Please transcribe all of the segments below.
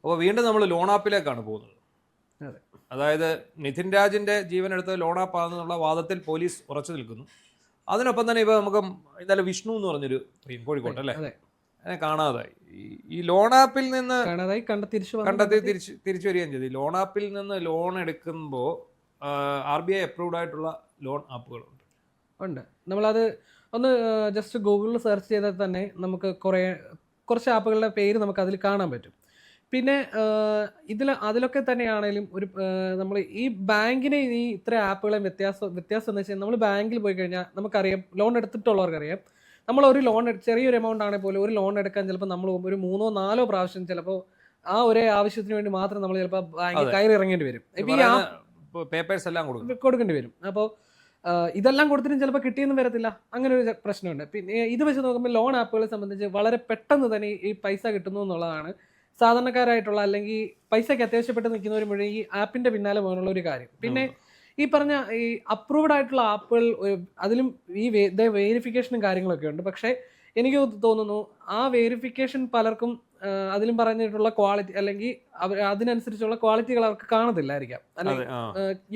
അപ്പോൾ വീണ്ടും നമ്മൾ ലോൺ ആപ്പിലേക്കാണ് പോകുന്നത്. അതായത് നിതിൻ രാജിൻ്റെ ജീവനെടുത്ത് ലോൺ ആപ്പാണെന്നുള്ള വാദത്തിൽ പോലീസ് ഉറച്ചു നിൽക്കുന്നു. അതിനൊപ്പം തന്നെ ഇപ്പോൾ നമുക്ക് ഇന്നലെ വിഷ്ണു എന്ന് പറഞ്ഞൊരു കോഴിക്കോട്ടെ അല്ലേ, അതിനെ കാണാതായി. ഈ ലോൺ ആപ്പിൽ നിന്ന് കണ്ടെത്തി തിരിച്ചു വരികയും ചെയ്തു. ലോൺ ആപ്പിൽ നിന്ന് ലോൺ എടുക്കുമ്പോൾ RBI അപ്രൂവ്ഡ് ആയിട്ടുള്ള ലോൺ ആപ്പുകളുണ്ട്. നമ്മളത് ഒന്ന് ജസ്റ്റ് ഗൂഗിളിൽ സെർച്ച് ചെയ്താൽ തന്നെ നമുക്ക് കുറച്ച് ആപ്പുകളുടെ പേര് നമുക്ക് അതിൽ കാണാൻ പറ്റും. പിന്നെ അതിലൊക്കെ തന്നെയാണെങ്കിലും നമ്മൾ ഈ ബാങ്കിനെ ഈ ഇത്ര ആപ്പുകളെ വ്യത്യാസം എന്ന് വെച്ചാൽ നമ്മൾ ബാങ്കിൽ പോയി കഴിഞ്ഞാൽ നമുക്കറിയാം, ലോൺ എടുത്തിട്ടുള്ളവർക്കറിയാം, നമ്മൾ ഒരു ലോൺ ചെറിയൊരു എമൗണ്ട് ആണെങ്കിൽ പോലും ഒരു ലോൺ എടുക്കാൻ ചിലപ്പോൾ നമ്മൾ ഒരു 3-4 പ്രാവശ്യം ചിലപ്പോൾ ആ ഒരേ ആവശ്യത്തിന് വേണ്ടി മാത്രം നമ്മൾ ചിലപ്പോൾ ബാങ്കിൽ കയറി ഇറങ്ങേണ്ടി വരും. പേപ്പേഴ്സ് എല്ലാം കൊടുക്കേണ്ടി വരും. അപ്പോൾ ഇതെല്ലാം കൊടുത്തിട്ടും ചിലപ്പോൾ കിട്ടിയെന്നും വരത്തില്ല. അങ്ങനെ ഒരു പ്രശ്നമുണ്ട്. പിന്നെ ഇത് വെച്ച് നോക്കുമ്പോൾ ലോൺ ആപ്പുകളെ സംബന്ധിച്ച് വളരെ പെട്ടെന്ന് തന്നെ ഈ പൈസ കിട്ടുന്നു എന്നുള്ളതാണ് സാധാരണക്കാരായിട്ടുള്ള അല്ലെങ്കിൽ പൈസയ്ക്ക് അത്യാവശ്യപ്പെട്ട് നിൽക്കുന്നവർ മുഴുവൻ ഈ ആപ്പിന്റെ പിന്നാലെ പോകാനുള്ള ഒരു കാര്യം. പിന്നെ ഈ പറഞ്ഞ ഈ അപ്രൂവ്ഡ് ആയിട്ടുള്ള ആപ്പുകൾ അതിലും ഈ വേരിഫിക്കേഷനും കാര്യങ്ങളൊക്കെ ഉണ്ട്. പക്ഷേ എനിക്ക് തോന്നുന്നു ആ വേരിഫിക്കേഷൻ പലർക്കും അതിലും പറഞ്ഞിട്ടുള്ള ക്വാളിറ്റി അല്ലെങ്കിൽ അതിനനുസരിച്ചുള്ള ക്വാളിറ്റികൾ അവർക്ക് കാണത്തില്ലായിരിക്കാം, അല്ലെങ്കിൽ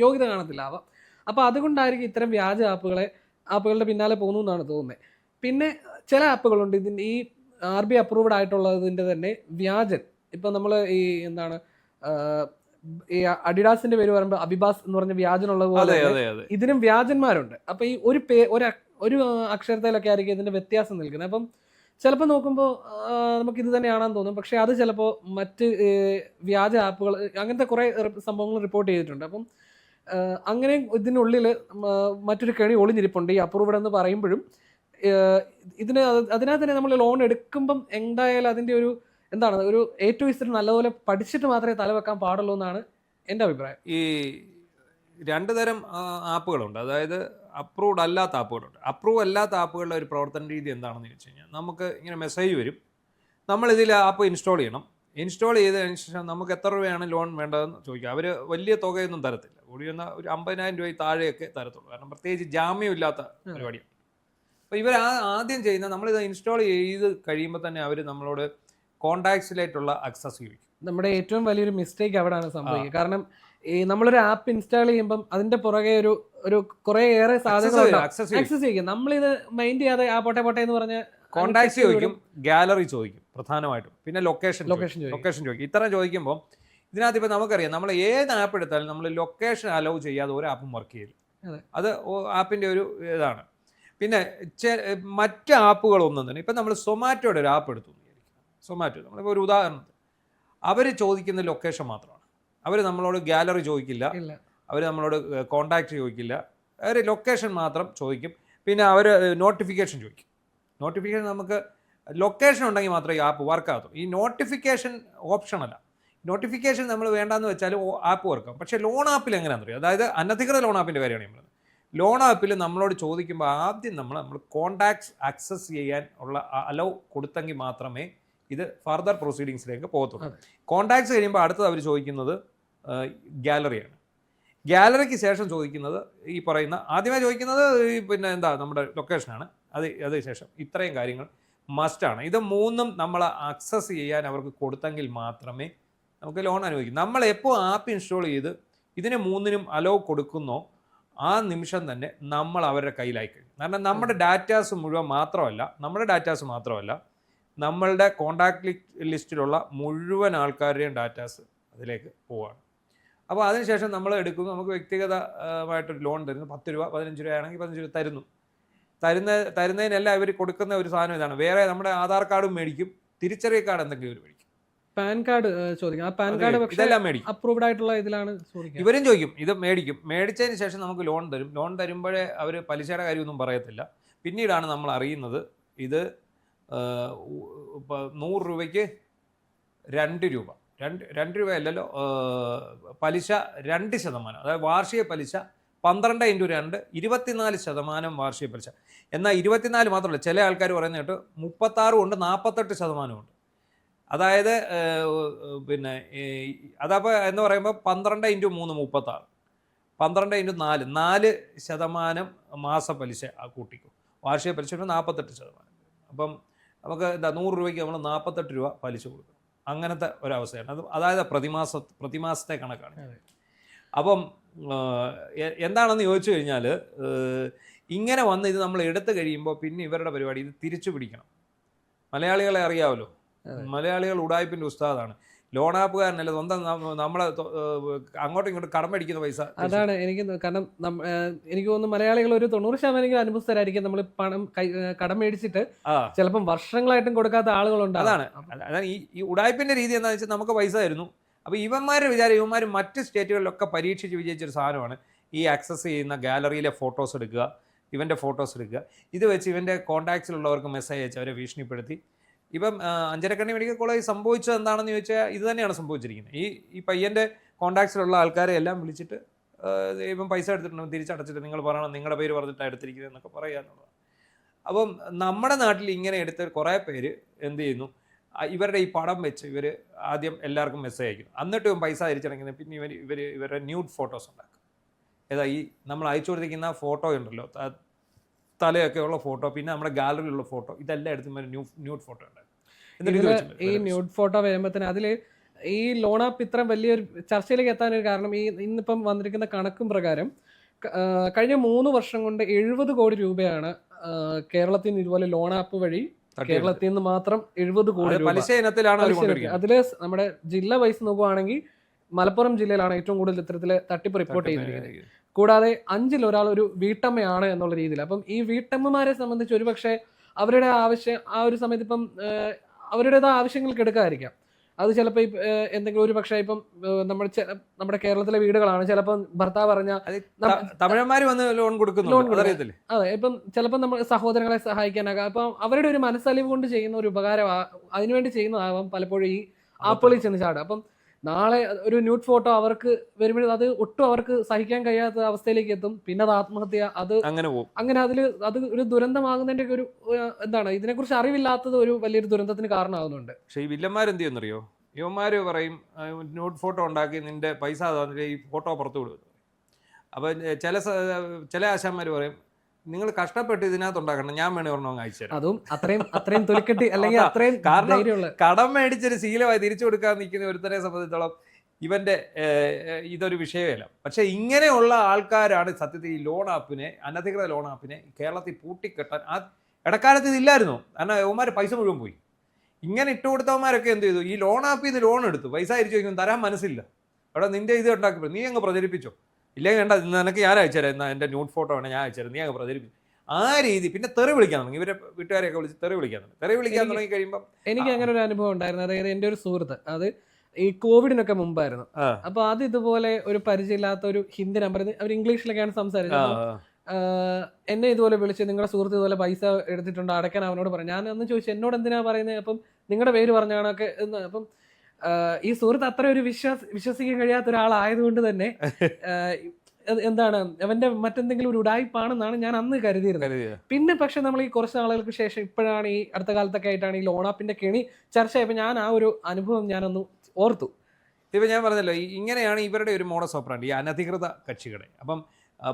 യോഗ്യത കാണത്തില്ലാവാം. അപ്പോൾ അതുകൊണ്ടായിരിക്കും ഇത്തരം വ്യാജ ആപ്പുകളുടെ പിന്നാലെ പോകുന്നു എന്നാണ് തോന്നുന്നത്. പിന്നെ ചില ആപ്പുകളുണ്ട് ഇതിൻ്റെ ഈ RBI അപ്രൂവ്ഡ് ആയിട്ടുള്ളതിൻ്റെ തന്നെ വ്യാജൻ. ഇപ്പം നമ്മൾ ഈ ഈ അഡിഡാസിന്റെ പേര് പറയുമ്പോൾ അബിബാസ് എന്ന് പറഞ്ഞ വ്യാജനുള്ളത് പോലെ ഇതിനും വ്യാജന്മാരുണ്ട്. അപ്പോൾ ഈ ഒരു അക്ഷരത്തിലൊക്കെ ആയിരിക്കും ഇതിന്റെ വ്യത്യാസം നിൽക്കുന്നത്. അപ്പം ചിലപ്പോൾ നോക്കുമ്പോൾ നമുക്ക് ഇത് തന്നെയാണെന്ന് തോന്നും. പക്ഷെ അത് ചിലപ്പോൾ മറ്റ് വ്യാജ ആപ്പുകൾ അങ്ങനത്തെ കുറേ സംഭവങ്ങൾ റിപ്പോർട്ട് ചെയ്തിട്ടുണ്ട്. അപ്പം അങ്ങനെ ഇതിനുള്ളിൽ മറ്റൊരു കെണി ഒളിഞ്ഞിരിപ്പുണ്ട് ഈ അപ്രൂവ്ഡ് എന്ന് പറയുമ്പോഴും. അതിനകത്ത് തന്നെ നമ്മൾ ലോൺ എടുക്കുമ്പം എന്തായാലും അതിൻ്റെ ഒരു ഏറ്റവും ഇഷ്ടം നല്ലപോലെ പഠിച്ചിട്ട് മാത്രമേ തലവെക്കാൻ പാടുള്ളൂ എന്നാണ് എൻ്റെ അഭിപ്രായം. ഈ 2 തരം ആപ്പുകളുണ്ട്. അതായത് അപ്രൂവ്ഡ് അല്ലാത്ത ആപ്പുകളുണ്ട്. അപ്രൂവ് അല്ലാത്ത ആപ്പുകളുടെ ഒരു പ്രവർത്തന രീതി എന്താണെന്ന് ചോദിച്ചു കഴിഞ്ഞാൽ, നമുക്ക് ഇങ്ങനെ മെസ്സേജ് വരും, നമ്മളിതിൽ ആപ്പ് ഇൻസ്റ്റാൾ ചെയ്യണം. ഇൻസ്റ്റാൾ ചെയ്തതിന് ശേഷം നമുക്ക് എത്ര രൂപയാണ് ലോൺ വേണ്ടതെന്ന് ചോദിക്കുക. അവർ വലിയ തുകയൊന്നും തരത്തില്ല, കൂടി വന്ന ഒരു 50,000 രൂപ താഴെയൊക്കെ തരത്തുള്ളൂ. കാരണം പ്രത്യേകിച്ച് ജാമ്യമില്ലാത്ത പരിപാടിയാണ്. അപ്പോൾ ഇവർ ആദ്യം ചെയ്യുന്ന, നമ്മളിത് ഇൻസ്റ്റാൾ ചെയ്ത് കഴിയുമ്പോൾ തന്നെ അവർ നമ്മളോട് കോണ്ടാക്ട്സിലായിട്ടുള്ള ആക്സസ് ചോദിക്കും. നമ്മുടെ ഏറ്റവും വലിയൊരു മിസ്റ്റേക്ക് അവിടെയാണ് സംഭവിക്കുക. കാരണം ഈ നമ്മളൊരു ആപ്പ് ഇൻസ്റ്റാൾ ചെയ്യുമ്പം അതിന്റെ പുറകെ ഒരു കുറേയേറെ സാധ്യതകൾ ആക്സസ് ചെയ്യും. നമ്മളിത് മൈൻഡ് ചെയ്യാതെ ആ പോട്ടെ എന്ന് പറഞ്ഞ് കോണ്ടാക്ട്സ് ചോദിക്കും, ഗാലറി ചോദിക്കും പ്രധാനമായിട്ടും, പിന്നെ ലൊക്കേഷൻ ചോദിക്കും. ഇത്രയും ചോദിക്കുമ്പോൾ ഇതിനകത്ത് ഇപ്പം നമുക്കറിയാം, നമ്മൾ ഏത് ആപ്പ് എടുത്താലും നമ്മൾ ലൊക്കേഷൻ അലോ ചെയ്യാതെ ഒരു ആപ്പും വർക്ക് ചെയ്യില്ല. അത് ആപ്പിൻ്റെ ഒരു ഇതാണ്. പിന്നെ മറ്റ് ആപ്പുകളൊന്നും തന്നെ, ഇപ്പം നമ്മൾ സൊമാറ്റോയുടെ ഒരു ആപ്പ് എടുത്തു. സൊമാറ്റോ നമ്മളിപ്പോൾ ഒരു ഉദാഹരണത്തിന് അവർ ചോദിക്കുന്ന ലൊക്കേഷൻ മാത്രമാണ്. അവർ നമ്മളോട് ഗാലറി ചോദിക്കില്ല, അവർ നമ്മളോട് കോണ്ടാക്ട് ചോദിക്കില്ല, അവർ ലൊക്കേഷൻ മാത്രം ചോദിക്കും. പിന്നെ അവർ നോട്ടിഫിക്കേഷൻ ചോദിക്കും. നോട്ടിഫിക്കേഷൻ നമുക്ക് ലൊക്കേഷൻ ഉണ്ടെങ്കിൽ മാത്രമേ ഈ ആപ്പ് വർക്കാകത്തുള്ളൂ. ഈ നോട്ടിഫിക്കേഷൻ ഓപ്ഷനല്ല. നോട്ടിഫിക്കേഷൻ നമ്മൾ വേണ്ടാന്ന് വെച്ചാൽ ആപ്പ് വർക്കാവും. പക്ഷേ ലോൺ ആപ്പിൽ എങ്ങനെയാണെന്ന് അറിയാം. അതായത് അനധികൃത ലോൺ ആപ്പിൻ്റെ കാര്യമാണ് നമ്മൾ. ലോൺ ആപ്പിൽ നമ്മളോട് ചോദിക്കുമ്പോൾ ആദ്യം നമ്മൾ കോണ്ടാക്ട്സ് ആക്സസ് ചെയ്യാൻ ഉള്ള അലോ കൊടുത്തെങ്കിൽ മാത്രമേ ഇത് ഫർദർ പ്രൊസീഡിങ്സിലേക്ക് പോകത്തുള്ളൂ. കോണ്ടാക്ട്സ് കഴിയുമ്പോൾ അടുത്തത് അവർ ചോദിക്കുന്നത് ഗാലറിയാണ്. ഗാലറിക്ക് ശേഷം ചോദിക്കുന്നത് ഈ പറയുന്ന, ആദ്യമേ ചോദിക്കുന്നത് പിന്നെ നമ്മുടെ ലൊക്കേഷനാണ്. അതിനുശേഷം ഇത്രയും കാര്യങ്ങൾ മസ്റ്റാണ്. ഇത് 3ഉം നമ്മൾ ആക്സസ് ചെയ്യാൻ അവർക്ക് കൊടുത്തെങ്കിൽ മാത്രമേ നമുക്ക് ലോൺ അനുവദിക്കും. നമ്മൾ എപ്പോൾ ആപ്പ് ഇൻസ്റ്റാൾ ചെയ്ത് ഇതിന് 3നും അലോ കൊടുക്കുന്നോ ആ നിമിഷം തന്നെ നമ്മൾ അവരുടെ കയ്യിലായി കഴിഞ്ഞു. കാരണം നമ്മുടെ ഡാറ്റാസ് മാത്രമല്ല നമ്മളുടെ കോണ്ടാക്ട് ലിസ്റ്റിലുള്ള മുഴുവൻ ആൾക്കാരുടെയും ഡാറ്റാസ് അതിലേക്ക് പോവുകയാണ്. അപ്പോൾ അതിനുശേഷം നമ്മൾ എടുക്കുന്നു, നമുക്ക് വ്യക്തിഗതമായിട്ടൊരു ലോൺ തരുന്നു. 10 രൂപ 15 രൂപയാണെങ്കിൽ 15 രൂപ തരുന്നതിനെല്ലാം ഇവർ കൊടുക്കുന്ന ഒരു സാധനം ഇതാണ്. വേറെ നമ്മുടെ ആധാർ കാർഡും മേടിക്കും, തിരിച്ചറിയൽ കാർഡ് എന്തെങ്കിലും ഇവർ മേടിക്കും, പാൻ കാർഡ് ചോദിക്കും. ആ പാൻ കാർഡ് ഇതെല്ലാം മേടിക്കും, അപ്രൂവ്ഡ് ആയിട്ടുള്ള ഇതിലാണ് ഇവരും ചോദിക്കും. ഇത് മേടിക്കും. മേടിച്ചതിന് ശേഷം നമുക്ക് ലോൺ തരും. ലോൺ തരുമ്പോഴേ അവർ പലിശയുടെ കാര്യമൊന്നും പറയത്തില്ല. പിന്നീടാണ് നമ്മൾ അറിയുന്നത് ഇത് 100 രൂപയ്ക്ക് 2 രൂപ 2 രൂപയല്ലല്ലോ, പലിശ 2%. അതായത് വാർഷിക പലിശ 12 × 2 24% വാർഷിക പലിശ. എന്നാൽ 24 മാത്രമല്ല, ചില ആൾക്കാർ പറയുന്നത് കേട്ട് 36 ഉണ്ട്, 48% ഉണ്ട്. അതായത് പിന്നെ അതപ്പോൾ എന്ന് പറയുമ്പോൾ 12 × 3 36, 12 × 4 മാസ പലിശ കൂട്ടിക്കും. വാർഷിക പലിശ 48%. അപ്പം നമുക്ക് 100 രൂപയ്ക്ക് നമ്മൾ 48 രൂപ പലിശ കൊടുക്കും. അങ്ങനത്തെ ഒരവസ്ഥയാണ്. അതായത് പ്രതിമാസത്തെ കണക്കാണ്. അപ്പം എന്താണെന്ന് ചോദിച്ചു കഴിഞ്ഞാൽ ഇങ്ങനെ വന്ന് ഇത് നമ്മൾ എടുത്തു കഴിയുമ്പോൾ പിന്നെ ഇവരുടെ പരിപാടി ഇത് തിരിച്ചു പിടിക്കണം. മലയാളികളെ അറിയാമല്ലോ, മലയാളികൾ ഉടായ്പിൻ്റെ ഉസ്താദാണ്. ലോൺ ആപ്പുകാരനല്ല, സ്വന്തം നമ്മളെ അങ്ങോട്ടും ഇങ്ങോട്ടും കടമടിക്കുന്ന പൈസ. അതാണ് എനിക്ക് കാരണം എനിക്ക് തോന്നുന്നു മലയാളികൾ ഒരു 90% അനുഭവസ്ഥരായിരിക്കും. നമ്മൾ പണം കടം മേടിച്ചിട്ട് ചിലപ്പം വർഷങ്ങളായിട്ടും കൊടുക്കാത്ത ആളുകളുണ്ട്. അതാണ് ഈ ഉടായ്പിന്റെ രീതി എന്താണെന്ന് വെച്ചാൽ നമുക്ക് പൈസ തരുന്നു. അപ്പോൾ ഇവന്മാരുടെ വിചാരം ഇവന്മാർ മറ്റ് സ്റ്റേറ്റുകളിലൊക്കെ പരീക്ഷിച്ച് വിജയിച്ചൊരു സാധനമാണ് ഈ ആക്സസ് ചെയ്യുന്ന ഗാലറിയിലെ ഫോട്ടോസ് എടുക്കുക, ഇവൻ്റെ ഫോട്ടോസ് എടുക്കുക. ഇത് വെച്ച് ഇവൻ്റെ കോൺടാക്ട്സിലുള്ളവർക്ക് മെസ്സേജ് അയച്ച് അവരെ ഭീഷണിപ്പെടുത്തി. ഇപ്പം അഞ്ചരക്കണ്ണി മെഡിക്കൽ കോളേജ് സംഭവിച്ചത് എന്താണെന്ന് ചോദിച്ചാൽ ഇത് തന്നെയാണ് സംഭവിച്ചിരിക്കുന്നത്. ഈ പയ്യൻ്റെ കോൺടാക്ട്സിലുള്ള ആൾക്കാരെ എല്ലാം വിളിച്ചിട്ട് ഇപ്പം പൈസ എടുത്തിട്ടുണ്ടെങ്കിൽ തിരിച്ചടച്ചിട്ട് നിങ്ങൾ പറയണം, നിങ്ങളുടെ പേര് പറഞ്ഞിട്ടാണ് എടുത്തിരിക്കുന്നത് എന്നൊക്കെ പറയുക എന്നുള്ളതാണ്. അപ്പം നമ്മുടെ നാട്ടിൽ ഇങ്ങനെ എടുത്ത കുറേ പേര് എന്ത് ചെയ്യുന്നു, ഇവരുടെ ഈ പടം വെച്ച് ഇവർ ആദ്യം എല്ലാവർക്കും മെസ്സേജ് അയക്കും. എന്നിട്ട് ഇവൻ പൈസ തിരിച്ചടയ്ക്കുന്നത് പിന്നെ ഇവരുടെ ന്യൂഡ് ഫോട്ടോസ് ഉണ്ടാക്കും. ഏതാ ഈ നമ്മൾ അയച്ചു കൊടുത്തിരിക്കുന്ന ഫോട്ടോ ഉണ്ടല്ലോ, തലയൊക്കെ ഉള്ള ഫോട്ടോ, പിന്നെ നമ്മുടെ ഗാലറിയിലുള്ള ഫോട്ടോ, ഇതെല്ലാം എടുത്തുമ്പോൾ ന്യൂഡ് ഫോട്ടോ ഉണ്ട്. ഈ ന്യൂഡ് ഫോട്ടോ വരുമ്പോഴത്തേന് അതിൽ ഈ ലോൺ ആപ്പ് ഇത്ര വലിയൊരു ചർച്ചയിലേക്ക് എത്താനൊരു കാരണം ഈ ഇന്നിപ്പം വന്നിരിക്കുന്ന കണക്കും പ്രകാരം കഴിഞ്ഞ 3 വർഷം കൊണ്ട് 70 കോടി രൂപയാണ് കേരളത്തിൽ നിന്ന് ഇതുപോലെ ലോൺ ആപ്പ് വഴി കേരളത്തിൽ നിന്ന് മാത്രം 70 കോടി രൂപ. അതില് നമ്മുടെ ജില്ല വൈസ് നോക്കുകയാണെങ്കിൽ മലപ്പുറം ജില്ലയിലാണ് ഏറ്റവും കൂടുതൽ ഇത്തരത്തില് തട്ടിപ്പ് റിപ്പോർട്ട് ചെയ്തിരിക്കുന്നത്. കൂടാതെ 5-ൽ ഒരാൾ ഒരു വീട്ടമ്മയാണ് എന്നുള്ള രീതിയിൽ. അപ്പം ഈ വീട്ടമ്മമാരെ സംബന്ധിച്ച് ഒരുപക്ഷെ അവരുടെ ആവശ്യം ആ ഒരു സമയത്ത് ഇപ്പം അവരുടേതായ ആവശ്യങ്ങൾക്ക് എടുക്കാതിരിക്കാം. അത് ചിലപ്പോൾ എന്തെങ്കിലും ഒരു പക്ഷേ ഇപ്പം നമ്മുടെ കേരളത്തിലെ വീടുകളാണ്, ചിലപ്പം ഭർത്താവ് പറഞ്ഞ തമിഴന്മാർ വന്ന് ലോൺ കൊടുക്കുന്നു. അതെ, ഇപ്പം ചിലപ്പോൾ നമ്മൾ സഹോദരങ്ങളെ സഹായിക്കാനാകാം. അപ്പം അവരുടെ ഒരു മനസ്സലിവ് കൊണ്ട് ചെയ്യുന്ന ഒരു ഉപകാരം അതിനുവേണ്ടി ചെയ്യുന്നതാവാം പലപ്പോഴും ഈ ആപ്പുകളിൽ ചെന്ന് ചാടുക. അപ്പം നാളെ ഒരു ന്യൂഡ് ഫോട്ടോ അവർക്ക് വരുമ്പോഴും അത് ഒട്ടും അവർക്ക് സഹിക്കാൻ കഴിയാത്ത അവസ്ഥയിലേക്ക് എത്തും. പിന്നെ അത് ആത്മഹത്യ, അത് അങ്ങനെ അത് ഒരു ദുരന്തമാകുന്നതിന്റെ ഒരു എന്താണ് ഇതിനെക്കുറിച്ച് അറിവില്ലാത്തത് ഒരു വലിയൊരു ദുരന്തത്തിന് കാരണമാകുന്നുണ്ട്. പക്ഷേ ഈ വില്ലന്മാരെന്ത് ചെയ്യുന്നറിയോ, യുവന്മാര് പറയും ന്യൂഡ് ഫോട്ടോ ഉണ്ടാക്കി നിന്റെ പൈസ ഈ ഫോട്ടോ പുറത്തു വിടും. അപ്പൊ ചില ആശാന്മാർ പറയും നിങ്ങൾ കഷ്ടപ്പെട്ട് ഇതിനകത്ത് ഉണ്ടാക്കണം, ഞാൻ വേണേ ഒരെണ്ണം അയച്ചു. അതും അത്രയും തൊലിക്കെട്ടി അല്ലെങ്കിൽ അത്രയും കാരണം കടം മേടിച്ചൊരു ശീലമായി തിരിച്ചു കൊടുക്കാൻ നിൽക്കുന്ന ഒരുത്തരെ സംബന്ധിച്ചോളം ഇവന്റെ ഇതൊരു വിഷയമല്ല. പക്ഷെ ഇങ്ങനെയുള്ള ആൾക്കാരാണ് സത്യത്തിൽ ഈ ലോൺ ആപ്പിനെ, അനധികൃത ലോൺ ആപ്പിനെ കേരളത്തിൽ പൂട്ടിക്കെട്ടാൻ ഇടക്കാലത്ത് ഇതില്ലായിരുന്നു. കാരണം യവന്മാർ പൈസ മുഴുവൻ പോയി. ഇങ്ങനെ ഇട്ടുകൊടുത്തവന്മാരൊക്കെ എന്ത് ചെയ്തു, ഈ ലോൺ ആപ്പിൽ നിന്ന് ലോൺ എടുത്തു, പൈസ തിരിച്ചു ചോദിക്കും, തരാൻ മനസ്സില്ല. അവിടെ നിന്റെ ഇത് ഉണ്ടാക്കി നീ അങ്ങ് പ്രചരിപ്പിച്ചോ, ഇല്ലെങ്കിൽ വേണ്ട നിനക്ക് ഞാൻ അയച്ചുതരാം, എന്നാൽ എൻ്റെ ന്യൂഡ് ഫോട്ടോ വേണം ഞാൻ അയച്ചുതരാം, നീ അങ്ങ് പ്രചരിപ്പിച്ചു. ആ രീതി. പിന്നെ തെറി വിളിക്കാൻ തുടങ്ങി, ഇവരെ വീട്ടുകാരെയൊക്കെ വിളിച്ച് തെറി വിളിക്കാൻ തുടങ്ങി കഴിയുമ്പോൾ എനിക്ക് അങ്ങനെ ഒരു അനുഭവം ഉണ്ടായിരുന്നു. അതായത് എൻ്റെ ഒരു സുഹൃത്ത്, അത് ഈ കോവിഡിനൊക്കെ മുമ്പായിരുന്നു. അപ്പൊ അത് ഇതുപോലെ ഒരു പരിചയമില്ലാത്ത ഒരു ഹിന്ദി നമ്പർ, അവർ ഇംഗ്ലീഷിലൊക്കെയാണ് സംസാരിച്ചത്. എന്നെ ഇതുപോലെ വിളിച്ച് നിങ്ങളുടെ സുഹൃത്ത് ഇതുപോലെ പൈസ എടുത്തിട്ടുണ്ട്, അടയ്ക്കാൻ അവനോട് പറഞ്ഞു. ഞാൻ അന്ന് ചോദിച്ചു എന്നോട് എന്തിനാ പറയുന്നത്, അപ്പം നിങ്ങളുടെ പേര് പറഞ്ഞാണൊക്കെ എന്ന്. അപ്പം ഈ സുഹൃത്ത് അത്ര ഒരു വിശ്വസിക്കാൻ കഴിയാത്ത ഒരാളായതുകൊണ്ട് തന്നെ എന്താണ് അവന്റെ മറ്റെന്തെങ്കിലും ഒരു ഉടായ്പാണെന്നാണ് ഞാൻ അന്ന് കരുതിയിരുന്നത്. പിന്നെ പക്ഷെ നമ്മൾ ഈ കുറച്ച് നാളുകൾക്ക് ശേഷം ഇപ്പോഴാണ് ഈ അടുത്ത കാലത്തൊക്കെ ആയിട്ടാണ് ഈ ലോൺ ആപ്പിന്റെ കെണി ചർച്ചയായപ്പോൾ ഞാൻ ആ ഒരു അനുഭവം ഞാനൊന്ന് ഓർത്തു. ഇപ്പം ഞാൻ പറഞ്ഞല്ലോ, ഇങ്ങനെയാണ് ഇവരുടെ ഒരു മോഡസ് ഓപ്പറാൻഡി, ഈ അനധികൃത കക്ഷികളെ. അപ്പം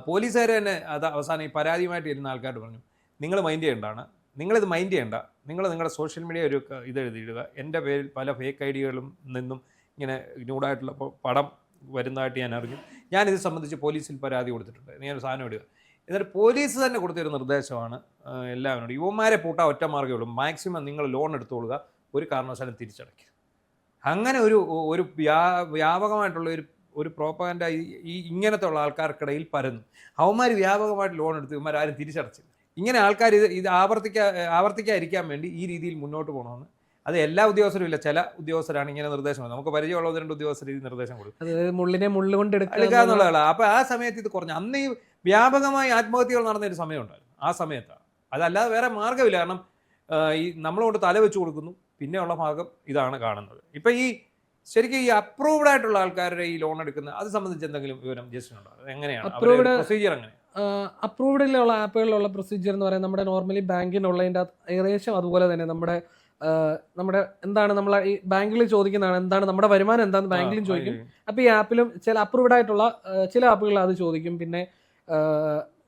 പോലീസുകാർ തന്നെ അത് അവസാനം ഈ പരാതിയുമായിട്ട് ഇരുന്ന ആൾക്കാർ പറഞ്ഞു, നിങ്ങൾ മൈൻഡ് ചെയ്യേണ്ടതാണ്, നിങ്ങളിത് മൈൻഡ് ചെയ്യേണ്ട, നിങ്ങൾ നിങ്ങളുടെ സോഷ്യൽ മീഡിയ ഒരു ഇത് എഴുതിയിടുക, എൻ്റെ പേരിൽ പല ഫേക്ക് ഐഡിയകളും നിന്നും ഇങ്ങനെ ന്യൂഡായിട്ടുള്ള പടം വരുന്നതായിട്ട് ഞാൻ അറിഞ്ഞു, ഞാനിത് സംബന്ധിച്ച് പോലീസിൽ പരാതി കൊടുത്തിട്ടുണ്ട്, നീ ഒരു സാധനം ഇടുക. എന്നിട്ട് പോലീസ് തന്നെ കൊടുത്തൊരു നിർദ്ദേശമാണ് എല്ലാവരോടും, യുവന്മാരെ പൂട്ടാൻ ഒറ്റ മാർഗ്ഗമേ ഉള്ളൂ, മാക്സിമം നിങ്ങൾ ലോൺ എടുത്തുകൊള്ളുക, ഒരു കാരണവശാലും തിരിച്ചടയ്ക്കുക. അങ്ങനെ ഒരു വ്യാപകമായിട്ടുള്ള ഒരു പ്രോപ്പഗൻഡ ഈ ഇങ്ങനത്തെ ഉള്ള ആൾക്കാർക്കിടയിൽ പരന്നു. അവന്മാർ വ്യാപകമായിട്ട് ലോൺ എടുത്ത് ഇവന്മാർ ആരും തിരിച്ചടച്ചില്ല. ഇങ്ങനെ ആൾക്കാർ ഇത് ആവർത്തിക്കാതിരിക്കാൻ വേണ്ടി ഈ രീതിയിൽ മുന്നോട്ട് പോകണമെന്ന്. അത് എല്ലാ ഉദ്യോഗസ്ഥരും ഇല്ല, ചില ഉദ്യോഗസ്ഥരാണ് ഇങ്ങനെ നിർദ്ദേശം. നമുക്ക് പരിചയമുള്ള 2 ഉദ്യോഗസ്ഥർ ഈ നിർദ്ദേശം കൊടുക്കും, മുള്ളിനെ മുള്ളുകൊണ്ട് എടുക്കുക എന്നുള്ളതാണ്. അപ്പോൾ ആ സമയത്ത് ഇത് കുറഞ്ഞു. അന്ന് ഈ വ്യാപകമായി ആത്മഹത്യകൾ നടന്നൊരു സമയമുണ്ടായിരുന്നു, ആ സമയത്താണ്. അതല്ലാതെ വേറെ മാർഗ്ഗമില്ല. കാരണം ഈ നമ്മളോട് തല വെച്ച് കൊടുക്കുന്നു, പിന്നെയുള്ള ഭാഗം ഇതാണ് കാണുന്നത്. ഇപ്പം ഈ ശരിക്കും ഈ അപ്രൂവ്ഡ് ആയിട്ടുള്ള ആൾക്കാരുടെ ഈ ലോൺ എടുക്കുന്ന അത് സംബന്ധിച്ച് എന്തെങ്കിലും വിവരം ജസ്റ്റിനുണ്ടോ? എങ്ങനെയാണ് പ്രൊസീജിയർ? എങ്ങനെ അപ്രൂവ്ഡിലുള്ള ആപ്പുകളിലുള്ള പ്രൊസീജിയർ എന്ന് പറയുന്നത് നമ്മുടെ നോർമലി ബാങ്കിനുള്ളതിൻ്റെ ഏകദേശം അതുപോലെ തന്നെ നമ്മുടെ എന്താണ് നമ്മൾ ഈ ബാങ്കിൽ ചോദിക്കുന്നതാണ്, എന്താണ് നമ്മുടെ വരുമാനം എന്താണെന്ന് ബാങ്കിലും ചോദിക്കും. അപ്പോൾ ഈ ആപ്പിലും ചില അപ്രൂവ്ഡ് ആയിട്ടുള്ള ചില ആപ്പുകളിൽ അത് ചോദിക്കും. പിന്നെ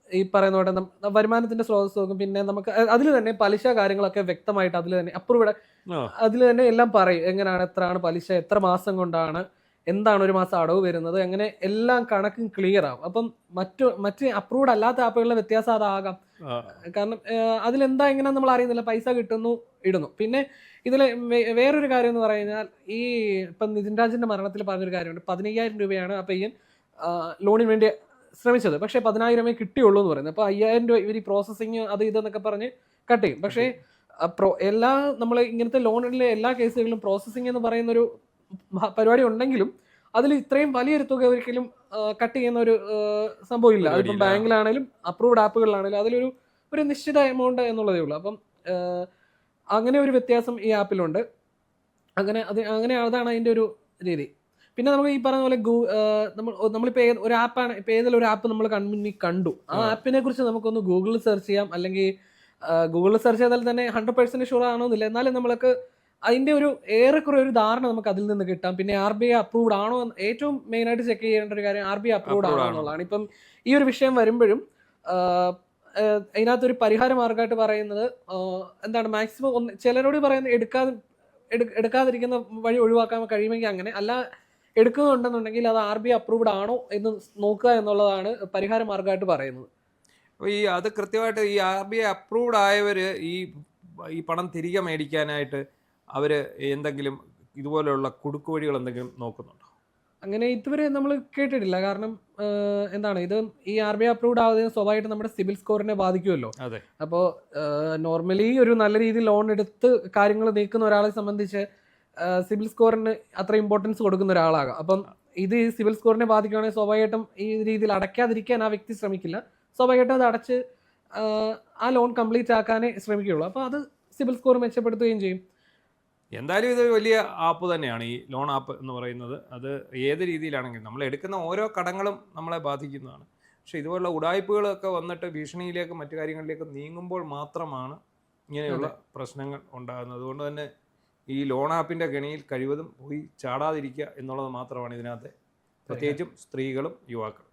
ഈ പറയുന്ന പോലെ വരുമാനത്തിന്റെ സ്രോതസ് നോക്കും. പിന്നെ നമുക്ക് അതിൽ തന്നെ പലിശ കാര്യങ്ങളൊക്കെ വ്യക്തമായിട്ട് അതിൽ തന്നെ അപ്രൂവ്ഡ് അതിൽ തന്നെ എല്ലാം പറയും എങ്ങനെയാണ്, എത്രയാണ് പലിശ, എത്ര മാസം കൊണ്ടാണ്, എന്താണ് ഒരു മാസം അടവ് വരുന്നത്, അങ്ങനെ എല്ലാം കണക്കും ക്ലിയർ ആവും. അപ്പം മറ്റ് അപ്രൂവ്ഡ് അല്ലാത്ത ആപ്പുകളിലെ വ്യത്യാസം അതാകാം. കാരണം അതിലെന്താ എങ്ങനെ നമ്മൾ അറിയുന്നില്ല, പൈസ കിട്ടുന്നു, ഇടുന്നു. പിന്നെ ഇതിൽ വേറൊരു കാര്യം എന്ന് പറഞ്ഞാൽ, ഈ ഇപ്പം നിതിൻ രാജിന്റെ മരണത്തിൽ പറഞ്ഞൊരു കാര്യമുണ്ട്. 15,000 രൂപയാണ് ആ പയ്യൻ ലോണിന് വേണ്ടി ശ്രമിച്ചത്, പക്ഷേ 10,000 കിട്ടിയുള്ളൂ എന്ന് പറയുന്നത്. അപ്പോൾ 5,000 രൂപ ഇവർ പ്രോസസ്സിങ് അത് ഇതെന്നൊക്കെ പറഞ്ഞ് കട്ട് ചെയ്യും. പക്ഷേ എല്ലാ നമ്മൾ ഇങ്ങനത്തെ ലോണിലെ എല്ലാ കേസുകളിലും പ്രോസസ്സിങ് എന്ന് പറയുന്നൊരു പരിപാടി ഉണ്ടെങ്കിലും അതിൽ ഇത്രയും വലിയൊരു തുക ഒരിക്കലും കട്ട് ചെയ്യുന്ന ഒരു സംഭവം ഇല്ല. അതിപ്പം ബാങ്കിലാണെങ്കിലും അപ്രൂവ്ഡ് ആപ്പുകളിലാണെങ്കിലും അതിലൊരു നിശ്ചിത എമൗണ്ട് എന്നുള്ളതേ ഉള്ളൂ. അപ്പം അങ്ങനെ ഒരു വ്യത്യാസം ഈ ആപ്പിലുണ്ട്. അങ്ങനെ അതാണ് അതിൻ്റെ ഒരു രീതി. പിന്നെ നമുക്ക് ഈ പറഞ്ഞ പോലെ നമ്മളിപ്പോൾ ഒരു ആപ്പാണ്, ഇപ്പോൾ ഏതെങ്കിലും ഒരു ആപ്പ് നമ്മൾ കണ്ടു, ആ ആപ്പിനെ കുറിച്ച് നമുക്കൊന്ന് ഗൂഗിളിൽ സെർച്ച് ചെയ്യാം. അല്ലെങ്കിൽ ഗൂഗിളിൽ സെർച്ച് ചെയ്താൽ തന്നെ 100% ഷുവർ ആണോന്നില്ല, എന്നാലും നമ്മൾക്ക് അതിൻ്റെ ഒരു ഏറെക്കുറെ ഒരു ധാരണ നമുക്ക് അതിൽ നിന്ന് കിട്ടാം. പിന്നെ RBI അപ്രൂവ്ഡ് ആണോ എന്ന് ഏറ്റവും മെയിനായിട്ട് ചെക്ക് ചെയ്യേണ്ട ഒരു കാര്യം RBI അപ്രൂവ്ഡ് ആണോ എന്നുള്ളതാണ്. ഇപ്പം ഈ ഒരു വിഷയം വരുമ്പോഴും അതിനകത്തൊരു പരിഹാര മാർഗമായിട്ട് പറയുന്നത് എന്താണ്, മാക്സിമം ചിലരോട് പറയുന്നത് എടുക്കാതിരിക്കുന്ന വഴി ഒഴിവാക്കാൻ കഴിയുമെങ്കിൽ അങ്ങനെ, അല്ല എടുക്കുന്നുണ്ടെന്നുണ്ടെങ്കിൽ അത് RBI അപ്രൂവ്ഡ് ആണോ എന്ന് നോക്കുക എന്നുള്ളതാണ് പരിഹാര മാർഗമായിട്ട് പറയുന്നത്. അപ്പോൾ അത് കൃത്യമായിട്ട് ഈ RBI അപ്രൂവ്ഡ് ആയവർ ഈ പണം തിരികെ മേടിക്കാനായിട്ട് അവർ എന്തെങ്കിലും ഇതുപോലെയുള്ള കുടുക്കുവഴികൾ എന്തെങ്കിലും നോക്കുന്നുണ്ടോ? അങ്ങനെ ഇതുവരെ നമ്മൾ കേട്ടിട്ടില്ല. കാരണം എന്താണ്, ഇത് ഈ RBI അപ്രൂവ്ഡ് ആവുന്നതിന് സ്വാഭാവികമായിട്ട് നമ്മുടെ സിബിൽ സ്കോറിനെ ബാധിക്കുമല്ലോ. അപ്പോൾ നോർമലി ഒരു നല്ല രീതിയിൽ ലോൺ എടുത്ത് കാര്യങ്ങൾ നീക്കുന്ന ഒരാളെ സംബന്ധിച്ച് സിബിൽ സ്കോറിന് അത്ര ഇമ്പോർട്ടൻസ് കൊടുക്കുന്ന ഒരാളാകാം. അപ്പം ഇത് സിബിൽ സ്കോറിനെ ബാധിക്കുകയാണെങ്കിൽ സ്വാഭാവികമായിട്ടും ഈ രീതിയിൽ അടയ്ക്കാതിരിക്കാൻ ആ വ്യക്തി ശ്രമിക്കില്ല. സ്വാഭാവികമായിട്ടും അത് അടച്ച് ആ ലോൺ കംപ്ലീറ്റ് ആക്കാനേ ശ്രമിക്കുകയുള്ളൂ. അപ്പോൾ അത് സിബിൽ സ്കോർ മെച്ചപ്പെടുത്തുകയും ചെയ്യും. എന്തായാലും ഇത് വലിയ ആപ്പ് തന്നെയാണ് ഈ ലോൺ ആപ്പ് എന്ന് പറയുന്നത്. അത് ഏത് രീതിയിലാണെങ്കിലും നമ്മൾ എടുക്കുന്ന ഓരോ കടങ്ങളും നമ്മളെ ബാധിക്കുന്നതാണ്. പക്ഷേ ഇതുപോലുള്ള ഉടായ്പകളൊക്കെ വന്നിട്ട് ഭീഷണിയിലേക്ക് മറ്റു കാര്യങ്ങളിലേക്ക് നീങ്ങുമ്പോൾ മാത്രമാണ് ഇങ്ങനെയുള്ള പ്രശ്നങ്ങൾ ഉണ്ടാകുന്നത്. അതുകൊണ്ട് തന്നെ ഈ ലോൺ ആപ്പിൻ്റെ കെണിയിൽ കഴിവതും പോയി ചാടാതിരിക്കുക എന്നുള്ളത് മാത്രമാണ് ഇതിനകത്തെ, പ്രത്യേകിച്ചും സ്ത്രീകളും യുവാക്കളും.